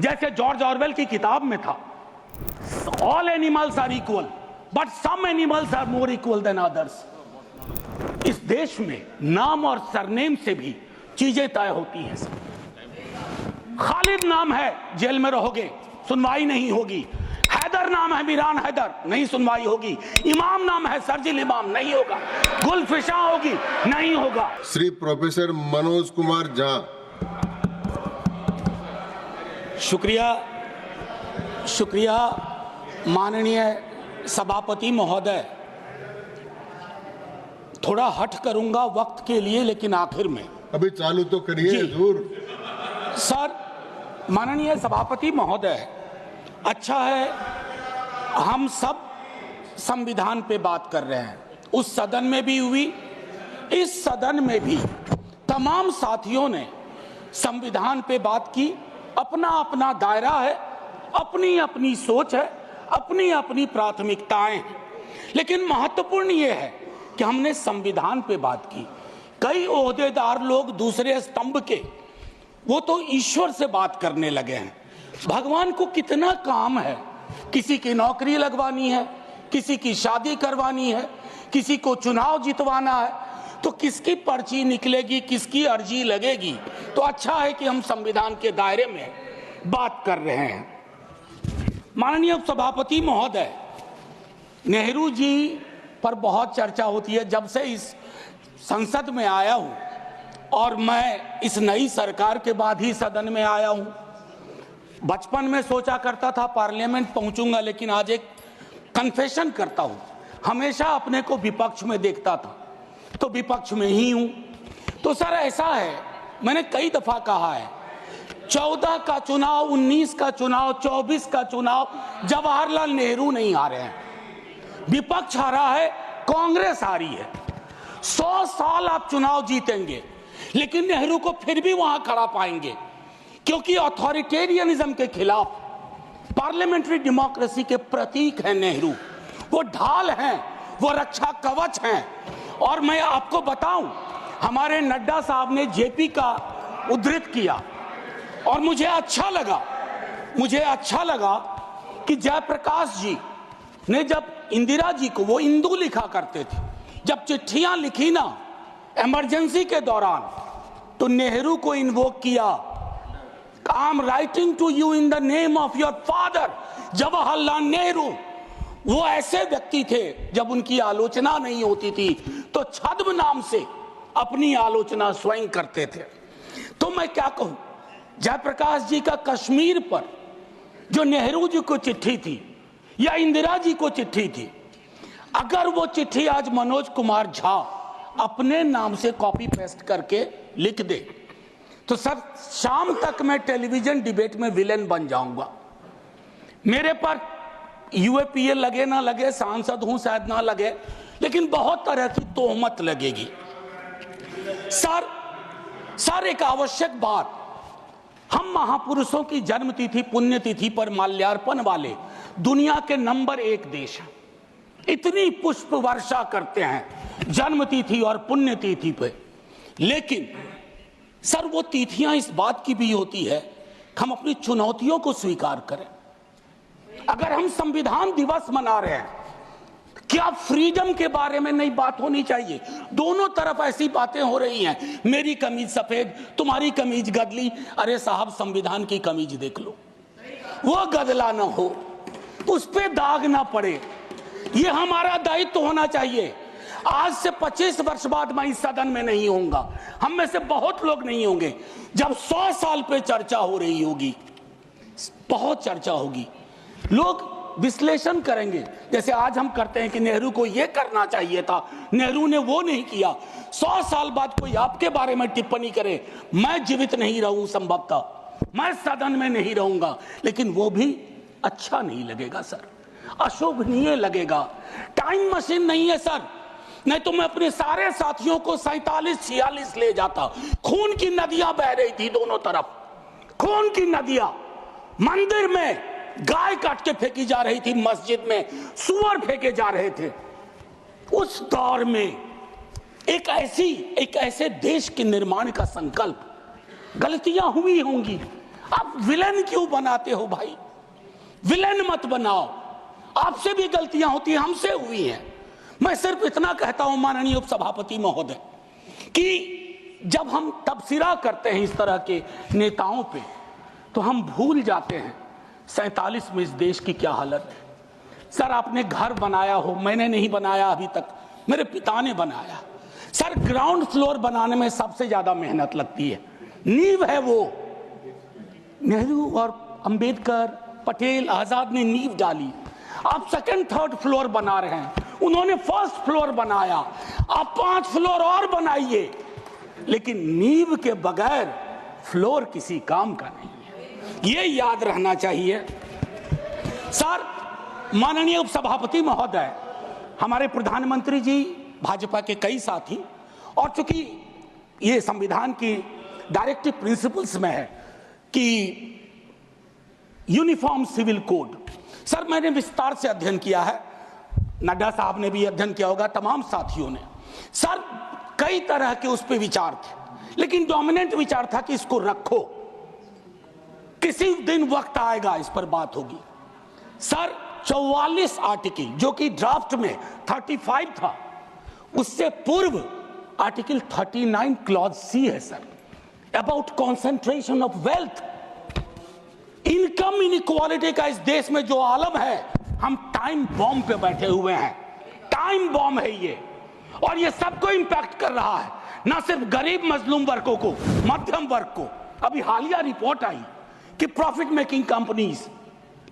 जैसे George Orwell की किताब में था, all animals are equal but some animals are more equal than others. इस देश में नाम और सरनेम से भी चीजें तय होती हैं। खालिद नाम है, जेल में रहोगे, सुनवाई नहीं होगी। हैदर नाम है, मीरान हैदर, नहीं सुनवाई होगी। इमाम नाम है, सर्जिल इमाम, नहीं होगा। गुलफिशा होगी, नहीं होगा। श्री प्रोफेसर मनोज कुमार झा। शुक्रिया माननीय सभापति महोदय। थोड़ा हट करूंगा वक्त के लिए, लेकिन आखिर में अभी चालू तो करिए हुजूर। सर, माननीय सभापति महोदय, अच्छा है हम सब संविधान पे बात कर रहे हैं। उस सदन में भी हुई, इस सदन में भी तमाम साथियों ने संविधान पे बात की। अपना अपना दायरा है, अपनी अपनी सोच है, अपनी अपनी प्राथमिकताएं हैं, लेकिन महत्वपूर्ण ये है कि हमने संविधान पे बात की। कई ओहदेदार लोग दूसरे स्तंभ के, वो तो ईश्वर से बात करने लगे हैं। भगवान को कितना काम है, किसी की नौकरी लगवानी है, किसी की शादी करवानी है, किसी को चुनाव जितवाना है, तो किसकी पर्ची निकलेगी, किसकी अर्जी लगेगी। तो अच्छा है कि हम संविधान के दायरे में बात कर रहे हैं। माननीय सभापति महोदय, नेहरू जी पर बहुत चर्चा होती है। जब से इस संसद में आया हूं, और मैं इस नई सरकार के बाद ही सदन में आया हूं, बचपन में सोचा करता था पार्लियामेंट पहुंचूंगा, लेकिन आज एक कन्फेशन करता हूं, हमेशा अपने को विपक्ष में देखता था, तो विपक्ष में ही हूं। तो सर ऐसा है, मैंने कई दफा कहा है, 14 का चुनाव, 19 का चुनाव, 24 का चुनाव, जवाहरलाल नेहरू नहीं हारे हैं, विपक्ष हारा है, कांग्रेस हारी है। 100 साल आप चुनाव जीतेंगे, लेकिन नेहरू को फिर भी वहां खड़ा पाएंगे, क्योंकि अथॉरिटेरियनिज्म के खिलाफ, पार्लियामेंट्री डेमोक्रेसी के प्रतीक हैं नेहरू। वो ढाल हैं, वो रक्षा कवच हैं। और मैं आपको बताऊं, हमारे नड्डा साहब ने जेपी का उद्धृत किया, और मुझे अच्छा लगा कि जयप्रकाश जी ने जब इंदिरा जी को, वो इंदू लिखा करते थे, जब चिट्ठियां लिखी ना इमरजेंसी के दौरान, तो नेहरू को इन्वोक किया। I am writing to you in the name of your father Jawaharlal Nehru. वो ऐसे व्यक्ति थे, जब उनकी आलोचना नहीं होती थी तो छद्म नाम से अपनी आलोचना स्वयं करते थे। तो मैं क्या कहूं, जयप्रकाश जी का कश्मीर पर जो नेहरू जी को चिट्ठी थी या इंदिरा जी को चिट्ठी थी, अगर वो चिट्ठी आज मनोज कुमार झा अपने नाम से कॉपी पेस्ट करके लिख दे, तो सर शाम तक मैं टेलीविजन डिबेट में विलेन बन जाऊंगा। मेरे पर यूएपीए लगे ना लगे, सांसद हूं शायद ना लगे, लेकिन बहुत तरह की तोहमत लगेगी। सर एक आवश्यक बात, हम महापुरुषों की जन्मतिथि, पुण्यतिथि पर माल्यार्पण वाले दुनिया के नंबर 1 देश हैं। इतनी पुष्प वर्षा करते हैं जन्मतिथि और पुण्यतिथि पे, लेकिन सर वो तिथियां इस बात की भी होती है कि हम अपनी चुनौतियों को स्वीकार करें। अगर हम संविधान दिवस मना रहे हैं, क्या फ्रीडम के बारे में नहीं बात होनी चाहिए? दोनों तरफ ऐसी बातें हो रही हैं, मेरी कमीज सफेद, तुम्हारी कमीज गदली। अरे साहब, संविधान की कमीज देख लो, वो गदला ना हो, उस पे दाग ना पड़े, ये हमारा दायित्व होना चाहिए। आज से 25 वर्ष बाद मैं इस सदन में नहीं होऊंगा, हम में से बहुत लोग नहीं होंगे। जब 100 साल पे चर्चा हो रही होगी, बहुत चर्चा होगी, लोग विश्लेषण करेंगे, जैसे आज हम करते हैं कि नेहरू को यह करना चाहिए था, नेहरू ने वो नहीं किया। 100 साल बाद कोई आपके बारे में टिप्पणी करे, मैं जीवित नहीं रहूं, संभवतः मैं सदन में नहीं रहूंगा, लेकिन वो भी अच्छा नहीं लगेगा सर, अशोभनीय लगेगा। टाइम मशीन नहीं है सर, नहीं तो मैं अपने सारे साथियों को 47-46 ले जाता। खून की नदियां बह रही थी दोनों तरफ, खून की नदियां, मंदिर में गाय काट के फेंकी जा रही थी, मस्जिद में सुअर फेंके जा रहे थे। उस दौर में एक ऐसे देश के निर्माण का संकल्प, गलतियां हुई होंगी, आप विलेन क्यों बनाते हो भाई? विलेन मत बनाओ। आपसे भी गलतियां होती हैं, हमसे हुई हैं। मैं सिर्फ इतना कहता हूं माननीय उपसभापति महोदय कि जब हम तबसरा करते हैं इस तरह के नेताओं पे, तो हम भूल जाते हैं 47 में इस देश की क्या हालत है। सर, आपने घर बनाया हो, मैंने नहीं बनाया अभी तक, मेरे पिता ने बनाया। सर, ग्राउंड फ्लोर बनाने में सबसे ज्यादा मेहनत लगती है, नींव है वो। नेहरू और अंबेडकर, पटेल, आजाद ने नींव डाली। आप सेकंड थर्ड फ्लोर बना रहे हैं, उन्होंने फर्स्ट फ्लोर बनाया। आप 5 फ्लोर और बनाइए, लेकिन नींव के बगैर फ्लोर किसी काम का नहीं है, ये याद रहना चाहिए। सर, माननीय उपसभापति महोदय, हमारे प्रधानमंत्री जी, भाजपा के कई साथी, और चूंकि ये संविधान की डायरेक्टिव प्रिंसिपल्स में है कि यूनिफॉर्म सिविल कोड, सर मैंने विस्तार से अध्ययन किया है, नड्डा साहब ने भी अध्ययन किया होगा, तमाम साथियों ने। सर, कई तरह के उस पर विचार थे, लेकिन डोमिनेंट विचार था कि इसको रखो, किसी दिन वक्त आएगा इस पर बात होगी। सर, 44 आर्टिकल जो कि ड्राफ्ट में 35 था, उससे पूर्व आर्टिकल 39 क्लॉज सी है sir, about concentration of wealth. Income inequality का इस देश में जो आलम है, हम टाइम बॉम्ब पे बैठे हुए हैं। टाइम बॉम्ब है ये, और ये सबको इंपैक्ट कर रहा है, ना सिर्फ गरीब मजलूम वर्गों को, मध्यम वर्ग को। अभी हालिया रिपोर्ट आई कि प्रॉफिट मेकिंग कंपनीज,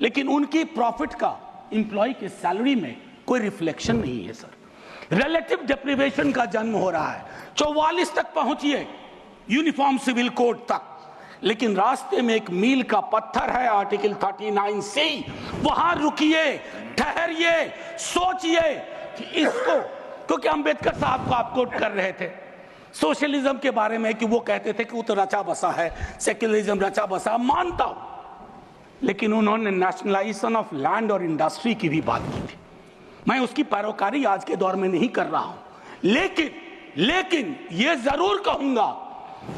लेकिन उनकी प्रॉफिट का एम्प्लॉय के सैलरी में कोई रिफ्लेक्शन नहीं है सर। रिलेटिव डिप्रीवेशन का जन्म हो रहा है। 44 तक पहुंचिए यूनिफॉर्म सिविल कोड तक, लेकिन रास्ते में एक मील का पत्थर है आर्टिकल 39C। वहां रुकिए, ठहरिए, सोचिए कि इसको, क्योंकि अंबेडकर साहब को आप कोट कर रहे थे सोशलिज्म के बारे में कि वो कहते थे कि वो तो रचा बसा है, सेक्युलरिज्म रचा बसा, मानता हूं, लेकिन उन्होंने नेशनलाइजेशन ऑफ लैंड और इंडस्ट्री की भी बात की थी। मैं उसकी पैरोकारी आज के दौर में नहीं कर रहा हूं, लेकिन ये जरूर कहूंगा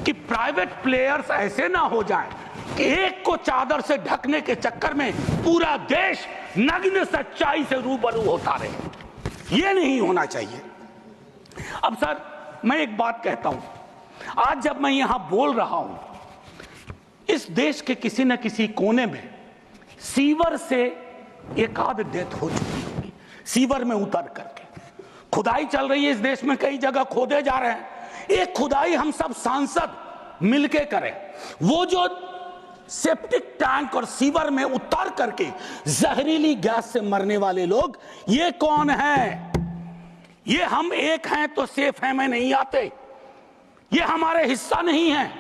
कि प्राइवेट प्लेयर्स ऐसे ना हो जाएं कि एक को चादर से ढकने के चक्कर में पूरा देश नग्न सच्चाई से रूबरू होता रहे। ये नहीं होना चाहिए। अब सर, मैं एक बात कहता हूं, आज जब मैं यहां बोल रहा हूं, इस देश के किसी न किसी कोने में सीवर से एक आध डेथ हो चुकी होगी। सीवर में उतर करके खुदाई चल रही है इस देश में, कई जगह खोदे जा रहे हैं। एक खुदाई हम सब सांसद मिलके करें। वो जो सेप्टिक टैंक और सीवर में उतर करके जहरीली गैस से मरने वाले लोग, ये कौन है? ये हम एक हैं तो सेफ हैं में नहीं आते, ये हमारे हिस्सा नहीं है,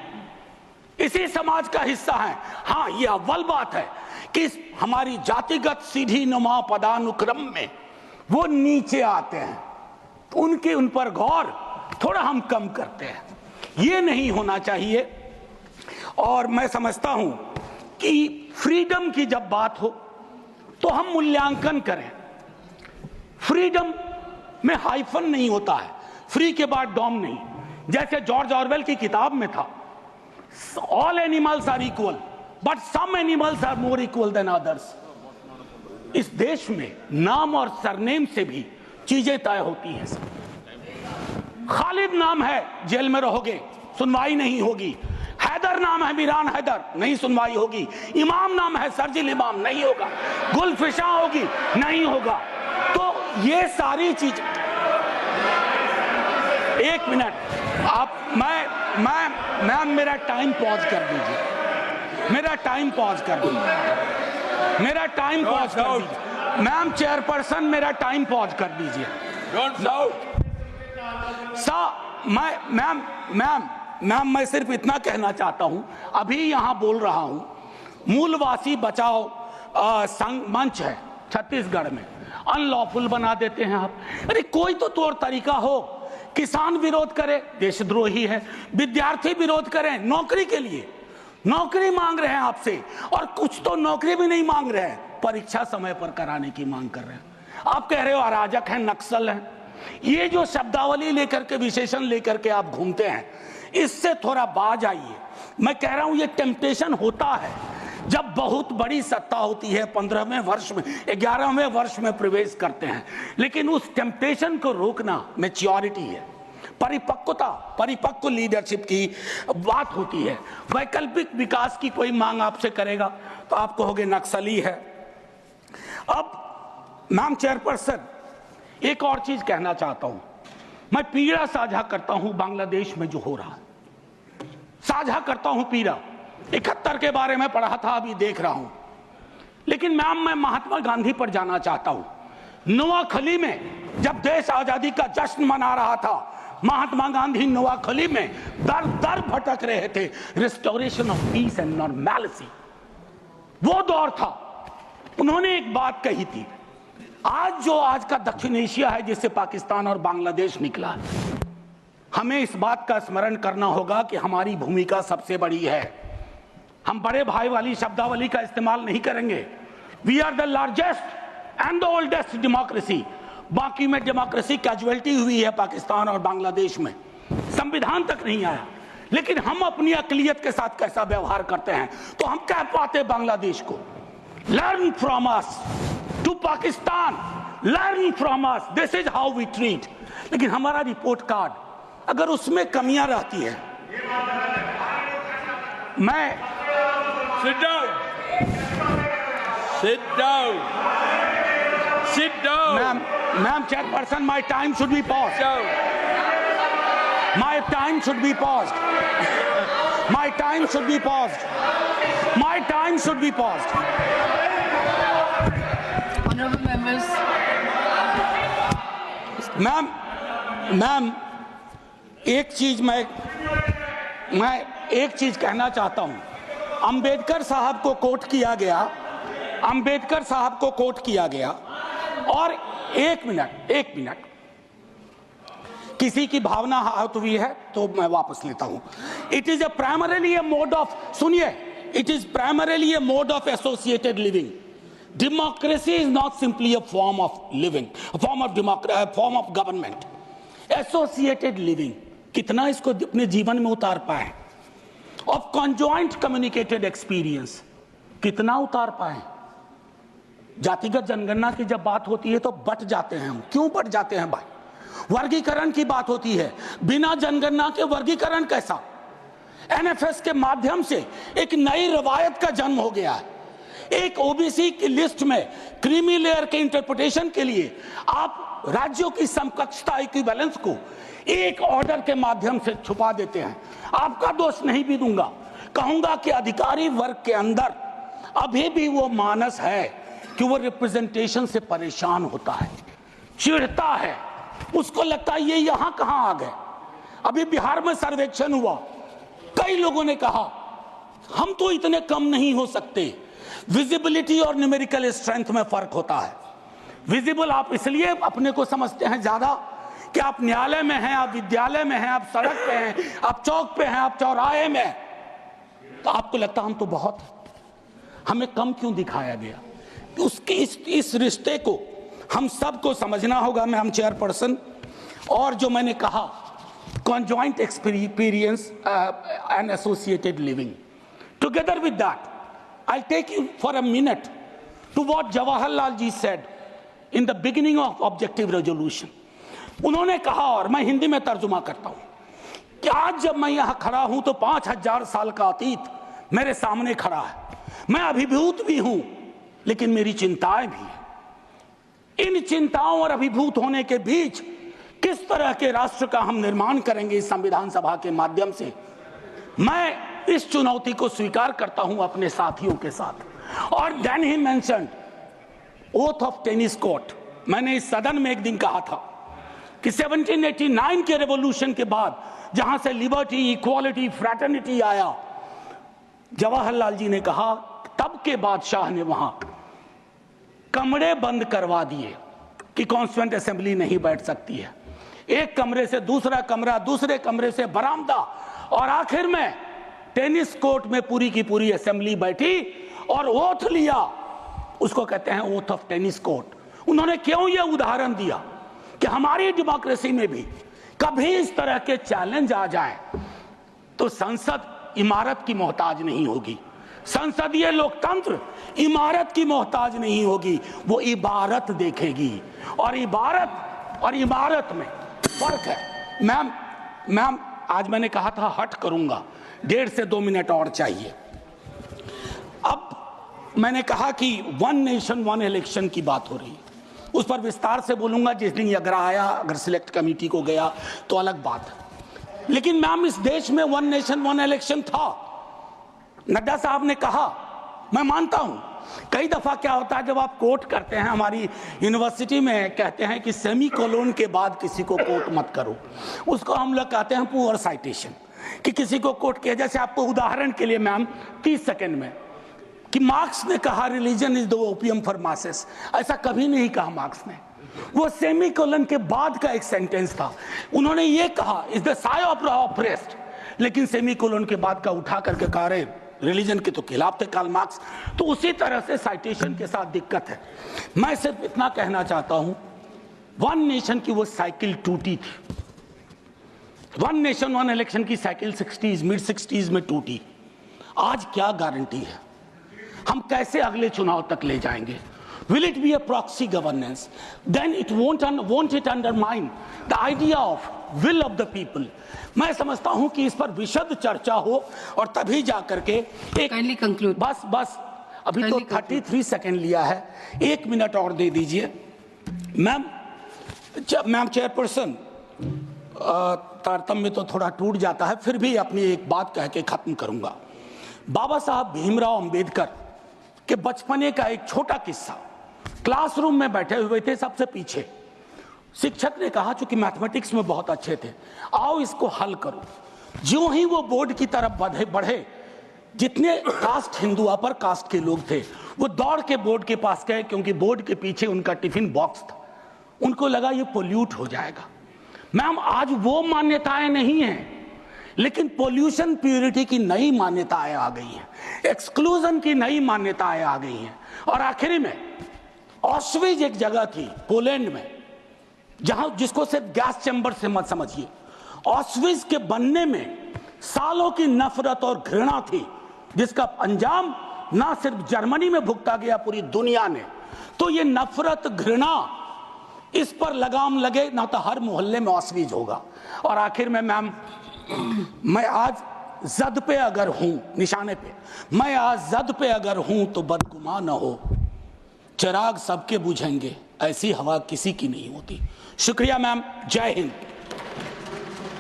इसी समाज का हिस्सा है। हाँ, ये अव्वल बात है कि हमारी जातिगत सीढ़ी नुमा पदानुक्रम में वो नीचे आते हैं, तो उनके उन पर गौर थोड़ा हम कम करते हैं। ये नहीं होना चाहिए। और मैं समझता हूं कि फ्रीडम की जब बात हो तो हम मूल्यांकन करें। फ्रीडम में हाइफन नहीं होता है, फ्री के बाद डॉम नहीं। जैसे जॉर्ज ऑरवेल की किताब में था, all animals are equal but some animals are more equal than others. इस देश में नाम और सरनेम से भी चीजें तय होती हैं। खालिद नाम है, जेल में रहोगे, सुनवाई नहीं होगी। हैदर नाम है, मीरान हैदर, नहीं सुनवाई होगी। इमाम नाम है, सर्जिल इमाम, नहीं होगा। गुलफिशा होगी, नहीं होगा। तो ये सारी चीज, एक मिनट आप, मैं मेरा टाइम पॉज कर दीजिए, मेरा टाइम पॉज कर दीजिए, मेरा टाइम पॉज कर दीजिए। मैम चेयरपर्सन, मेरा टाइम पॉज कर दीजिए। मैम मैं सिर्फ इतना कहना चाहता हूं, अभी यहां बोल रहा हूं, मूलवासी बचाओ संघ मंच है छत्तीसगढ़ में, अनलॉफुल बना देते हैं आप। अरे कोई तो तौर तरीका हो। किसान विरोध करे, देशद्रोही है। विद्यार्थी विरोध करें, नौकरी के लिए, नौकरी मांग रहे हैं आपसे, और कुछ तो नौकरी भी नहीं मांग रहे हैं, परीक्षा समय पर कराने की मांग कर रहे हैं। आप कह रहे हो अराजक हैं, नक्सल हैं। ये जो शब्दावली लेकर के, विशेषण लेकर के आप घूमते हैं, इससे थोड़ा बाज आइए। मैं कह रहा हूं ये टेम्पटेशन होता है जब बहुत बड़ी सत्ता होती है, 15वें वर्ष में 11वें वर्ष में प्रवेश करते हैं, लेकिन उस टेम्पटेशन को रोकना मैच्योरिटी है, परिपक्वता, परिपक्व लीडरशिप की बात होती है। वैकल्पिक विकास की कोई मांग आपसे करेगा तो आप कहोगे नक्सली है। अब मैम चेयरपर्सन, एक और चीज कहना चाहता हूं, मैं पीड़ा साझा करता हूं बांग्लादेश में जो हो रहा है, साझा करता हूं पीड़ा। 71 के बारे में पढ़ा था, अभी देख रहा हूं, लेकिन मैम मैं महात्मा गांधी पर जाना चाहता हूं। नोआखली में जब देश आजादी का जश्न मना रहा था, महात्मा गांधी नोआखली में दर दर भटक रहे थे, restoration of peace and normality, वो दौर था। उन्होंने एक बात कही थी, आज का दक्षिण एशिया है जिससे पाकिस्तान और बांग्लादेश निकला है, हमें इस बात का स्मरण करना होगा कि हमारी भूमिका सबसे बड़ी है। हम बड़े भाई वाली शब्दावली का इस्तेमाल नहीं करेंगे। We are the largest and the oldest democracy. बाकी में डेमोक्रेसी कैजुअलिटी हुई है पाकिस्तान और बांग्लादेश में, संविधान तक नहीं आया, लेकिन हम अपनी अकलियत के साथ कैसा व्यवहार करते हैं तो हम कह पाते बांग्लादेश को, learn from us to Pakistan, learn from us, this is how we treat. लेकिन हमारा रिपोर्ट कार्ड अगर उसमें कमियां रहती है, मैं Sit down. Sit down. Sit down. Ma'am chairperson, my time should be paused. Down. My time should be paused. My time should be paused. My time should be paused. Honorable members. Ma'am एक चीज मैं एक चीज कहना चाहता हूं। अंबेडकर साहब को कोट किया गया, अंबेडकर साहब को कोट किया गया, और एक मिनट किसी की भावना आहत हुई है तो मैं वापस लेता हूं। It is primarily a mode of, सुनिए, it is primarily a mode of associated living. Democracy is not simply a form of living, form of government. Associated living, कितना इसको अपने जीवन में उतार पाए, ऑफ कॉन्जॉइंट कम्युनिकेटेड एक्सपीरियंस, कितना उतार पाए। जातिगत जनगणना की जब बात होती है तो बट जाते हैं हम। क्यों बट जाते हैं भाई? वर्गीकरण की बात होती है, बिना जनगणना के वर्गीकरण कैसा? एनएफएस के माध्यम से एक नई रवायत का जन्म हो गया है। एक ओबीसी की लिस्ट में क्रीमी लेयर के इंटरप्रिटेशन के लिए आप राज्यों की समकक्षता, इक्विवेलेंस को एक ऑर्डर के माध्यम से छुपा देते हैं। आपका दोष नहीं भी दूंगा, कहूंगा कि अधिकारी वर्ग के अंदर अभी भी वो मानस है कि वो रिप्रेजेंटेशन से परेशान होता है, चिढ़ता है, उसको लगता है ये यहां कहां आ गए। अभी बिहार में सर्वेक्षण हुआ, कई लोगों ने कहा हम तो इतने कम नहीं हो सकते। विजिबिलिटी और न्यूमेरिकल स्ट्रेंथ में फर्क होता है। विजिबल आप इसलिए अपने को समझते हैं ज्यादा कि आप न्यायालय में हैं, आप विद्यालय में हैं, आप सड़क पे हैं, आप चौक पे हैं, आप चौराहे में, तो आपको लगता हम तो बहुत, हमें कम क्यों दिखाया गया? उसके इस रिश्ते को हम सबको समझना होगा मैम चेयरपर्सन। और जो मैंने कहा conjoint experience and associated living, together with that I'll take you for a minute to what Jawaharlal ji said in the beginning of objective resolution. उन्होंने कहा, और मैं हिंदी में तर्जुमा करता हूं, कि आज जब मैं यहां खड़ा हूं तो 5000 साल का अतीत मेरे सामने खड़ा है। मैं अभिभूत भी हूं, लेकिन मेरी चिंताएं भी हैं। इन चिंताओं और अभिभूत होने के बीच किस तरह के राष्ट्र का हम निर्माण करेंगे इस संविधान सभा के माध्यम से, मैं इस चुनौती को स्वीकार करता हूं अपने साथियों के साथ। और then he mentioned oath of tennis court. मैंने इस सदन में एक दिन कहा था कि 1789 के रेवोल्यूशन के बाद जहां से लिबर्टी, इक्वालिटी, फ्रैटर्निटी आया, जवाहरलाल जी ने कहा तब के बादशाह ने वहां कमरे बंद करवा दिए कि कॉन्स्टिट्यूएंट असेंबली नहीं बैठ सकती है। एक कमरे से दूसरा कमरा, दूसरे कमरे से बरामदा, और आखिर में टेनिस कोर्ट में पूरी की पूरी असेंबली बैठी और ओथ लिया। उसको कहते हैं ओथ ऑफ टेनिस कोर्ट। उन्होंने क्यों यह उदाहरण दिया कि हमारी डेमोक्रेसी में भी कभी इस तरह के चैलेंज आ जाए तो संसद इमारत की मोहताज नहीं होगी। संसदीय लोकतंत्र इमारत की मोहताज नहीं होगी, वो इबारत देखेगी। और इबारत में फर्क है। मैम आज मैंने कहा था हट करूंगा, 1.5 से 2 मिनट और चाहिए। अब मैंने कहा कि 1 नेशन 1 इलेक्शन की बात हो रही है, उस पर विस्तार से बोलूंगा। जिस दिन अगर आया, अगर सिलेक्ट कमेटी को गया तो अलग बात है। लेकिन मैम इस देश में 1 नेशन 1 इलेक्शन था। नड्डा साहब ने कहा, मैं मानता हूं कई दफा क्या होता है जब आप कोट करते हैं, हमारी यूनिवर्सिटी में कहते हैं कि सेमी कोलोन के बाद किसी को कोट मत करो, उसको हम लोग कहते हैं पुअर साइटेशन, कि किसी को कोट किया। जैसे आपको उदाहरण के लिए मैम 30 सेकंड में कि मार्क्स ने कहा religion is the opium for masses, ऐसा कभी नहीं कहा मार्क्स ने। वो सेमी कोलन के बाद का एक सेंटेंस था, उन्होंने ये कहा is the Sai of the oppressed, लेकिन सेमी कोलन के बाद का उठा करके कहा रहे रिलीजन के तो खिलाफ थे कार्ल मार्क्स। तो उसी तरह से साइटेशन के साथ दिक्कत है। मैं सिर्फ इतना कहना चाहता हूं, 1 नेशन की वो साइकिल टूटी थी। 1 नेशन 1 इलेक्शन की साइकिल 60s मिड 60s में टूटी। आज क्या गारंटी है, हम कैसे अगले चुनाव तक ले जाएंगे? Will it be a proxy governance? Then it won't it undermine the idea of will of the people? मैं समझता हूं कि इस पर विशद चर्चा हो और तभी जाकर के एक Kindly conclude. बस अभी तो 33 सेकंड लिया है, 1 मिनट और दे दीजिए। मैम चेयरपर्सन, तारतम्य तो थोड़ा टूट जाता है, फिर भी अपनी एक बात कह के खत्म करूंगा। बाबा साहब भीमराव अंबेडकर के बचपने का एक छोटा किस्सा। क्लासरूम में बैठे हुए थे सबसे पीछे, शिक्षक ने कहा चूंकि मैथमेटिक्स में बहुत अच्छे थे, आओ इसको हल करो। ज्यों ही वो बोर्ड की तरफ बढ़े, जितने कास्ट हिंदू अपर कास्ट के लोग थे वो दौड़ के बोर्ड के पास गए, क्योंकि बोर्ड के पीछे उनका टिफिन बॉक्स था। उनको लगा ये पोल्यूट हो जाएगा। मैम आज वो मान्यताएं नहीं हैं, लेकिन पोल्यूशन प्यूरिटी की नई मान्यताएं आ गई हैं, एक्सक्लूजन की नई मान्यताएं आ गई हैं। और आखिरी में ऑस्विज एक जगह थी पोलैंड में, जहां जिसको सिर्फ गैस चैम्बर से मत समझिए, ऑस्विज के बनने में सालों की नफरत और घृणा थी, जिसका अंजाम ना सिर्फ जर्मनी में भुगता गया, पूरी दुनिया ने। तो ये नफरत घृणा, इस पर लगाम लगे ना तो हर मोहल्ले में ऑस्विज होगा। और आखिर में मैम, मैं आज जद पे अगर हूं, निशाने पे, मैं आज जद पे अगर हूं तो बदगुमान न हो, चिराग सबके बुझेंगे, ऐसी हवा किसी की नहीं होती। शुक्रिया मैम, जय हिंद।